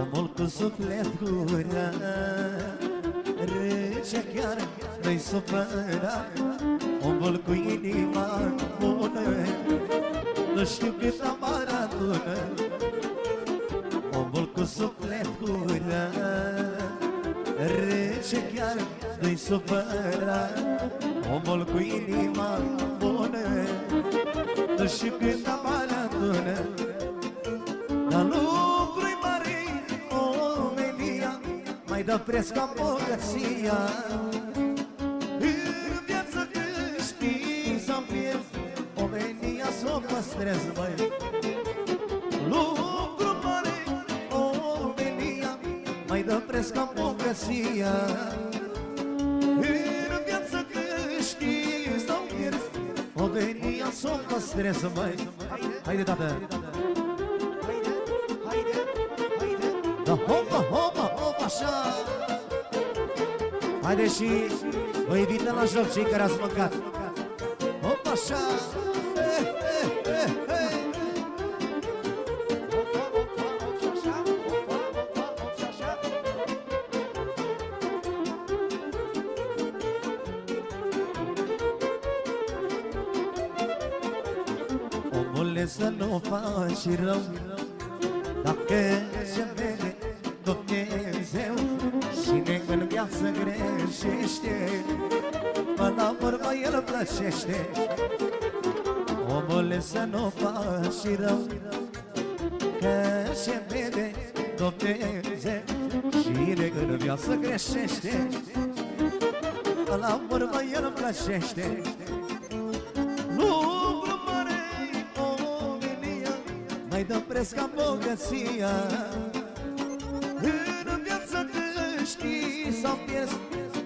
omul cu suflet curat, râce chiar nu-i supărat, omul cu inima bună, nu știu cât amar adună. Omul cu suflet curat, râce chiar nu-i supărat, omul cu inima bună, nu știu cât amar adună. Dar lucru-i mare, omenia, mai dă preț ca bogăția. În viață câștigi sau pierzi, omenia s-o păstrezi, băi. Lucru mare, omenia, mai dă preț ca bogăția. În viață câștigi sau pierzi, omenia s-o păstrezi, băi. Haide, tată! Da, hopa, hopa, hopa, așa. Haide și vă invităm la joc cei care ați mâncat. Hopa, așa. Omule, să nu faci rău, dacă se vede Dumnezeu cine în viață greșește, până la urmă El plăcește. Omule, să nu faci rău, că se vede Dumnezeu cine în viață greșește, până la urmă El plăcește. Lucru mare, omenia, mai dă preț ca bogăția. În viață câștigi sau pierzi,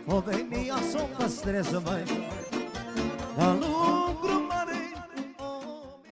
omenia s-o păstrezi, măi. Dar